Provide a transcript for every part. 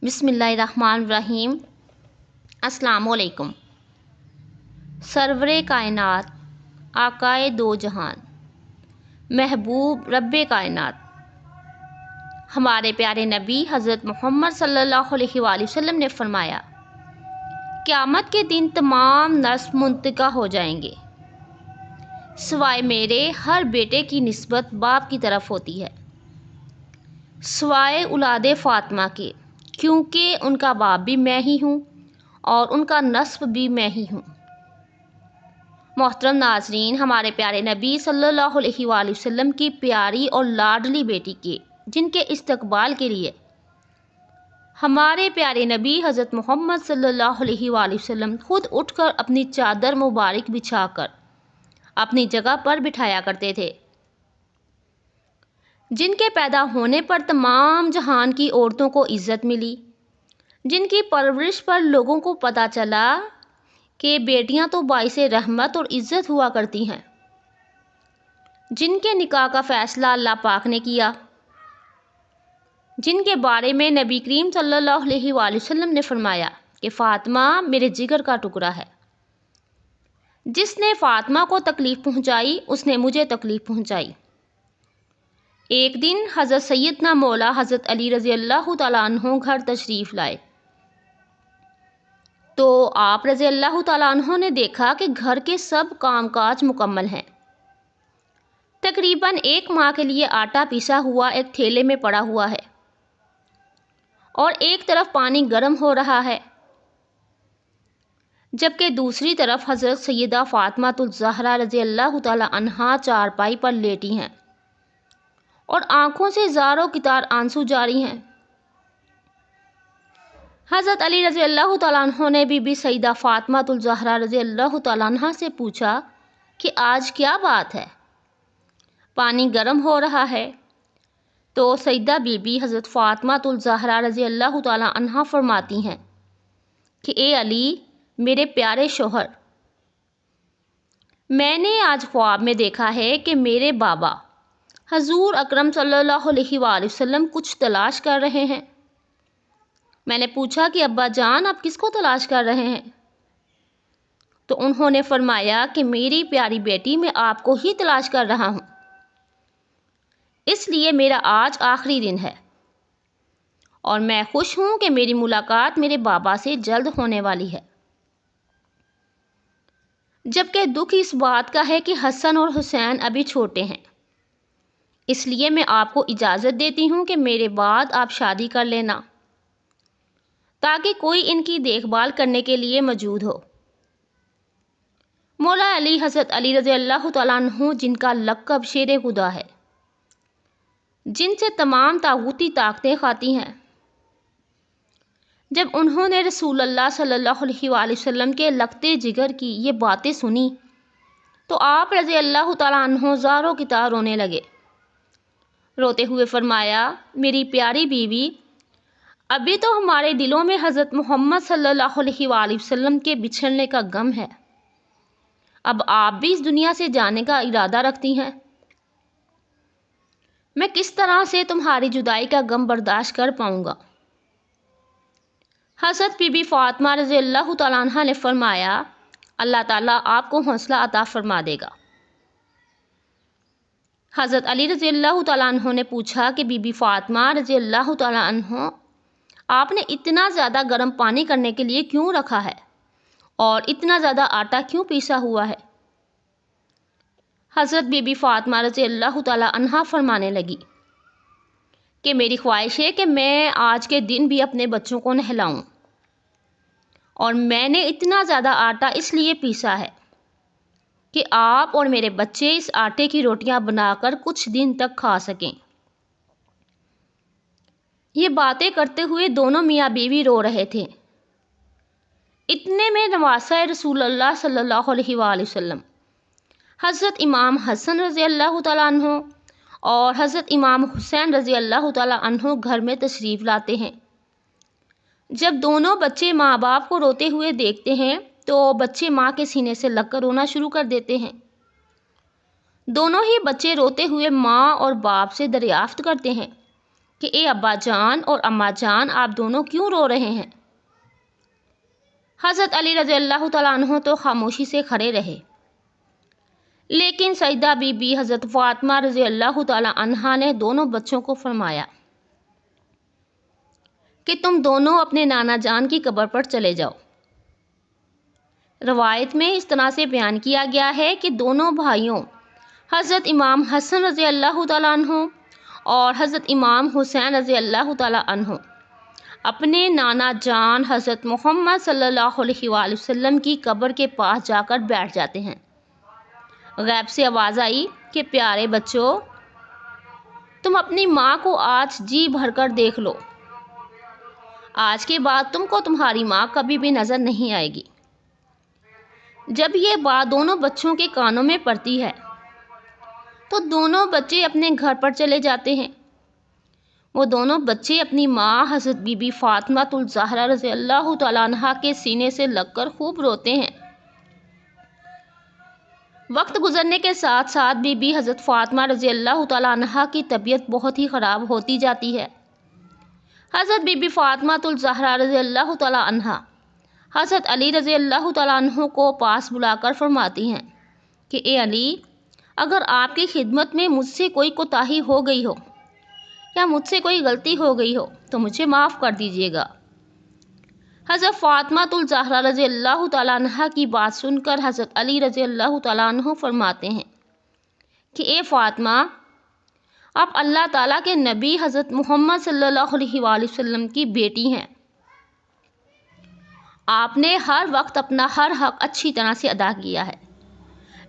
بسم اللہ الرحمن الرحیم۔ السلام علیکم۔ سرور کائنات، آقائے دو جہان، محبوب رب کائنات، ہمارے پیارے نبی حضرت محمد صلی اللہ علیہ وآلہ وسلم نے فرمایا، قیامت کے دن تمام نسب منتقل ہو جائیں گے سوائے میرے۔ ہر بیٹے کی نسبت باپ کی طرف ہوتی ہے سوائے اولاد فاطمہ کے، کیونکہ ان کا باپ بھی میں ہی ہوں اور ان کا نسب بھی میں ہی ہوں۔ محترم ناظرین، ہمارے پیارے نبی صلی اللہ علیہ وآلہ وسلم کی پیاری اور لاڈلی بیٹی کے جن کے استقبال کے لیے ہمارے پیارے نبی حضرت محمد صلی اللہ علیہ وآلہ وسلم خود اٹھ کر اپنی چادر مبارک بچھا کر اپنی جگہ پر بٹھایا کرتے تھے، جن کے پیدا ہونے پر تمام جہان کی عورتوں کو عزت ملی، جن کی پرورش پر لوگوں کو پتہ چلا کہ بیٹیاں تو باعث رحمت اور عزت ہوا کرتی ہیں، جن کے نکاح کا فیصلہ اللہ پاک نے کیا، جن کے بارے میں نبی کریم صلی اللہ علیہ وآلہ وسلم نے فرمایا کہ فاطمہ میرے جگر کا ٹکڑا ہے، جس نے فاطمہ کو تکلیف پہنچائی اس نے مجھے تکلیف پہنچائی۔ ایک دن حضرت سیدنا مولا حضرت علی رضی اللہ تعالیٰ عنہ گھر تشریف لائے تو آپ رضی اللہ تعالیٰ عنہ نے دیکھا کہ گھر کے سب کام کاج مکمل ہیں۔ تقریباً 1 ماہ کے لیے آٹا پیسا ہوا ایک تھیلے میں پڑا ہوا ہے اور ایک طرف پانی گرم ہو رہا ہے، جبکہ دوسری طرف حضرت سیدہ فاطمہ الزہرا رضی اللہ تعالیٰ عنہا چارپائی پر لیٹی ہیں اور آنکھوں سے زار و قطار آنسو جاری ہیں۔ حضرت علی رضی اللہ تعالیٰ عنہ نے بی بی سیدہ فاطمہ الزہرا رضی اللہ تعالیٰ عنہا سے پوچھا کہ آج کیا بات ہے، پانی گرم ہو رہا ہے؟ تو سیدہ بی بی حضرت فاطمہ الزہرا رضی اللہ تعالیٰ عنہا فرماتی ہیں کہ اے علی میرے پیارے شوہر، میں نے آج خواب میں دیکھا ہے کہ میرے بابا حضور اکرم صلی اللہ علیہ وآلہ وسلم کچھ تلاش کر رہے ہیں۔ میں نے پوچھا کہ ابا جان آپ کس کو تلاش کر رہے ہیں؟ تو انہوں نے فرمایا کہ میری پیاری بیٹی میں آپ کو ہی تلاش کر رہا ہوں، اس لیے میرا آج آخری دن ہے اور میں خوش ہوں کہ میری ملاقات میرے بابا سے جلد ہونے والی ہے، جبکہ دکھ اس بات کا ہے کہ حسن اور حسین ابھی چھوٹے ہیں، اس لیے میں آپ کو اجازت دیتی ہوں کہ میرے بعد آپ شادی کر لینا تاکہ کوئی ان کی دیکھ بھال کرنے کے لیے موجود ہو۔ مولا علی حضرت علی رضی اللہ تعالیٰ عنہ جن کا لقب شیر خدا ہے، جن سے تمام طاغوتی طاقتیں کھاتی ہیں، جب انہوں نے رسول اللہ صلی اللہ علیہ وآلہ وسلم کے لگتے جگر کی یہ باتیں سنی تو آپ رضی اللہ تعالیٰ عنہ زار و قطار رونے لگے۔ روتے ہوئے فرمایا، میری پیاری بیوی، ابھی تو ہمارے دلوں میں حضرت محمد صلی اللہ علیہ وآلہ وسلم کے بچھڑنے کا غم ہے، اب آپ بھی اس دنیا سے جانے کا ارادہ رکھتی ہیں، میں کس طرح سے تمہاری جدائی کا غم برداشت کر پاؤں گا؟ حضرت بی بی فاطمہ رضی اللہ تعالیٰ عنہا نے فرمایا، اللہ تعالیٰ آپ کو حوصلہ عطا فرما دے گا۔ حضرت علی رضی اللہ تعالیٰ عنہ نے پوچھا کہ بی بی فاطمہ رضی اللہ تعالیٰ عنہ، آپ نے اتنا زیادہ گرم پانی کرنے کے لیے کیوں رکھا ہے اور اتنا زیادہ آٹا کیوں پیسا ہوا ہے؟ حضرت بی بی فاطمہ رضی اللہ تعالیٰ عنہا فرمانے لگی کہ میری خواہش ہے کہ میں آج کے دن بھی اپنے بچوں کو نہلاؤں، اور میں نے اتنا زیادہ آٹا اس لیے پیسا ہے کہ آپ اور میرے بچے اس آٹے کی روٹیاں بنا کر کچھ دن تک کھا سکیں۔ یہ باتیں کرتے ہوئے دونوں میاں بیوی رو رہے تھے۔ اتنے میں نواسہ رسول اللہ صلی اللہ علیہ وآلہ وسلم حضرت امام حسن رضی اللہ تعالیٰ عنہ اور حضرت امام حسین رضی اللہ تعالیٰ عنہ گھر میں تشریف لاتے ہیں۔ جب دونوں بچے ماں باپ کو روتے ہوئے دیکھتے ہیں تو بچے ماں کے سینے سے لگ کر رونا شروع کر دیتے ہیں۔ دونوں ہی بچے روتے ہوئے ماں اور باپ سے دریافت کرتے ہیں کہ اے ابا جان اور اماں جان، آپ دونوں کیوں رو رہے ہیں؟ حضرت علی رضی اللہ تعالیٰ عنہ تو خاموشی سے کھڑے رہے، لیکن سیدہ بی بی حضرت فاطمہ رضی اللہ تعالیٰ عنہا نے دونوں بچوں کو فرمایا کہ تم دونوں اپنے نانا جان کی قبر پر چلے جاؤ۔ روایت میں اس طرح سے بیان کیا گیا ہے کہ دونوں بھائیوں حضرت امام حسن رضی اللہ تعالیٰ عنہ اور حضرت امام حسین رضی اللہ تعالیٰ عنہ اپنے نانا جان حضرت محمد صلی اللہ علیہ وآلہ وسلم کی قبر کے پاس جا کر بیٹھ جاتے ہیں۔ غیب سے آواز آئی کہ پیارے بچوں، تم اپنی ماں کو آج جی بھر کر دیکھ لو، آج کے بعد تم کو تمہاری ماں کبھی بھی نظر نہیں آئے گی۔ جب یہ بات دونوں بچوں کے کانوں میں پڑتی ہے تو دونوں بچے اپنے گھر پر چلے جاتے ہیں۔ وہ دونوں بچے اپنی ماں حضرت بی بی فاطمہ الزہرا رضی اللہ تعالیٰ عنہا کے سینے سے لگ کر خوب روتے ہیں۔ وقت گزرنے کے ساتھ ساتھ بی بی حضرت فاطمہ رضی اللہ تعالیٰ عنہا کی طبیعت بہت ہی خراب ہوتی جاتی ہے۔ حضرت بی بی فاطمہ الزہرا رضی اللہ تعالیٰ عنہا حضرت علی رضی اللہ تعالیٰ عنہ کو پاس بلا کر فرماتی ہیں کہ اے علی، اگر آپ کی خدمت میں مجھ سے کوئی کوتاہی ہو گئی ہو یا مجھ سے کوئی غلطی ہو گئی ہو تو مجھے معاف کر دیجیے گا۔ حضرت فاطمہ الزہرا رضی اللہ تعالیٰ عنہ کی بات سن کر حضرت علی رضی اللہ تعالیٰ عنہ فرماتے ہیں کہ اے فاطمہ، آپ اللہ تعالیٰ کے نبی حضرت محمد صلی اللہ علیہ وآلہ وسلم کی بیٹی ہیں۔ آپ نے ہر وقت اپنا ہر حق اچھی طرح سے ادا کیا ہے،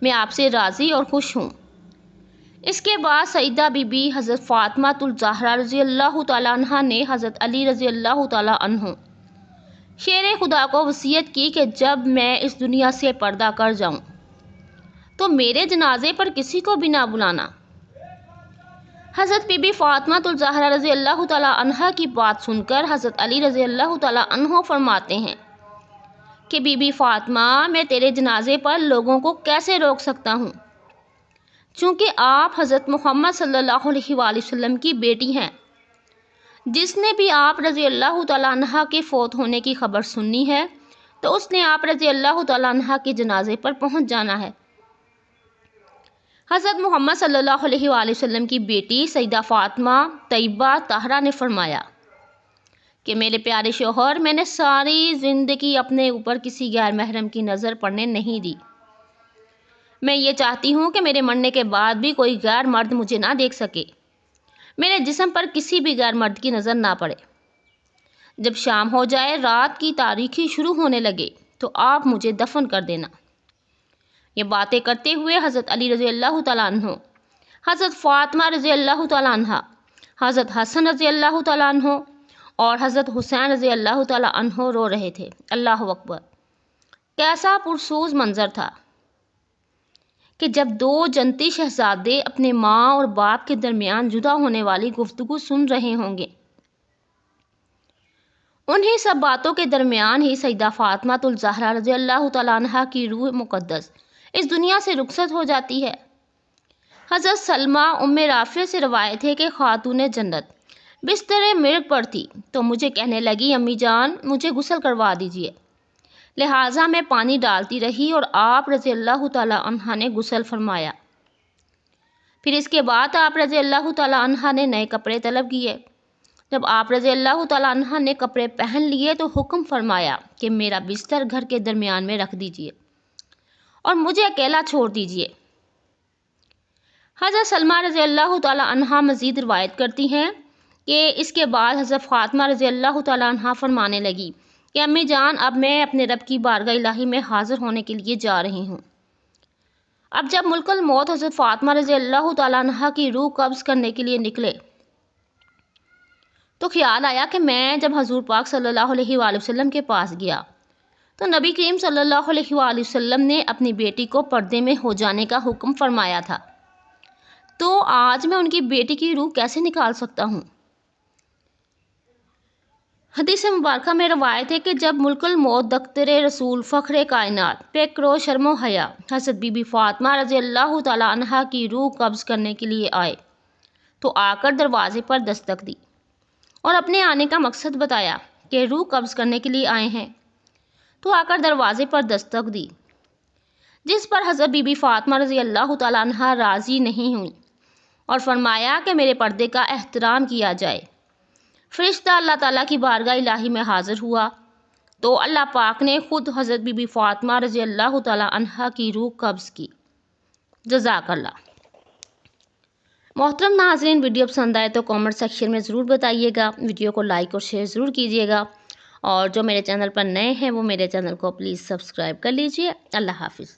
میں آپ سے راضی اور خوش ہوں۔ اس کے بعد سیدہ بی بی حضرت فاطمہ الزہرا رضی اللہ تعالیٰ عنہ نے حضرت علی رضی اللہ تعالیٰ عنہ شیر خدا کو وصیت کی کہ جب میں اس دنیا سے پردہ کر جاؤں تو میرے جنازے پر کسی کو بھی نہ بلانا۔ حضرت بی بی فاطمہ الزہرا رضی اللہ تعالیٰ عنہ کی بات سن کر حضرت علی رضی اللہ تعالیٰ عنہ فرماتے ہیں کہ بی بی فاطمہ، میں تیرے جنازے پر لوگوں کو کیسے روک سکتا ہوں، چونکہ آپ حضرت محمد صلی اللہ علیہ وآلہ وسلم کی بیٹی ہیں۔ جس نے بھی آپ رضی اللہ تعالیٰ عنہ کے فوت ہونے کی خبر سننی ہے تو اس نے آپ رضی اللہ تعالیٰ عنہ کے جنازے پر پہنچ جانا ہے۔ حضرت محمد صلی اللہ علیہ وآلہ وسلم کی بیٹی سیدہ فاطمہ طیبہ طاہرہ نے فرمایا کہ میرے پیارے شوہر، میں نے ساری زندگی اپنے اوپر کسی غیر محرم کی نظر پڑنے نہیں دی۔ میں یہ چاہتی ہوں کہ میرے مرنے کے بعد بھی کوئی غیر مرد مجھے نہ دیکھ سکے، میرے جسم پر کسی بھی غیر مرد کی نظر نہ پڑے۔ جب شام ہو جائے، رات کی تاریکی شروع ہونے لگے تو آپ مجھے دفن کر دینا۔ یہ باتیں کرتے ہوئے حضرت علی رضی اللہ تعالیٰ عنہ، حضرت فاطمہ رضی اللہ تعالیٰ عنہ، حضرت حسن رضی اللہ تعالیٰ عنہ اور حضرت حسین رضی اللہ تعالیٰ عنہ رو رہے تھے۔ اللہ اکبر! کیسا پرسوز منظر تھا کہ جب دو جنتی شہزادے اپنے ماں اور باپ کے درمیان جدا ہونے والی گفتگو سن رہے ہوں گے۔ انہی سب باتوں کے درمیان ہی سیدہ فاطمہ الزہرا رضی اللہ تعالیٰ عنہ کی روح مقدس اس دنیا سے رخصت ہو جاتی ہے۔ حضرت سلمہ ام رافع سے روایت ہے کہ خاتون جنت بستر مرگ پر تھی تو مجھے کہنے لگی، امی جان، مجھے غسل کروا دیجیے۔ لہٰذا میں پانی ڈالتی رہی اور آپ رضی اللہ تعالیٰ عنہ نے غسل فرمایا۔ پھر اس کے بعد آپ رضی اللہ تعالیٰ عنہ نے نئے کپڑے طلب کیے۔ جب آپ رضی اللہ تعالیٰ عنہ نے کپڑے پہن لیے تو حکم فرمایا کہ میرا بستر گھر کے درمیان میں رکھ دیجیے اور مجھے اکیلا چھوڑ دیجیے۔ حضرت سلمہ رضی اللہ تعالیٰ عنہ مزید روایت کرتی ہیں کہ اس کے بعد حضرت فاطمہ رضی اللہ تعالیٰ عنہ فرمانے لگی کہ امی جان، اب میں اپنے رب کی بارگاہ الہی میں حاضر ہونے کے لیے جا رہی ہوں۔ اب جب ملک الموت حضرت فاطمہ رضی اللہ تعالیٰ عنہ کی روح قبض کرنے کے لیے نکلے تو خیال آیا کہ میں جب حضور پاک صلی اللہ علیہ وآلہ وسلم کے پاس گیا تو نبی کریم صلی اللہ علیہ وآلہ وسلم نے اپنی بیٹی کو پردے میں ہو جانے کا حکم فرمایا تھا، تو آج میں ان کی بیٹی کی روح کیسے نکال سکتا ہوں؟ حدیث مبارکہ میں روایت ہے کہ جب ملک الموت دختر رسول فخر کائنات پیکرو شرم و حیا حضرت بی بی فاطمہ رضی اللہ تعالیٰ عنہ کی روح قبض کرنے کے لیے آئے تو آ کر دروازے پر دستک دی۔ اور اپنے آنے کا مقصد بتایا کہ روح قبض کرنے کے لیے آئے ہیں، تو آ کر دروازے پر دستک دی، جس پر حضرت بی بی فاطمہ رضی اللہ تعالیٰ عنہ راضی نہیں ہوئیں اور فرمایا کہ میرے پردے کا احترام کیا جائے۔ فرشتہ اللہ تعالیٰ کی بارگاہ الہی میں حاضر ہوا تو اللہ پاک نے خود حضرت بی بی فاطمہ رضی اللہ تعالیٰ عنہ کی روح قبض کی۔ جزاک اللہ۔ محترم ناظرین، ویڈیو پسند آئے تو کامنٹ سیکشن میں ضرور بتائیے گا، ویڈیو کو لائک اور شیئر ضرور کیجیے گا، اور جو میرے چینل پر نئے ہیں وہ میرے چینل کو پلیز سبسکرائب کر لیجیے۔ اللہ حافظ۔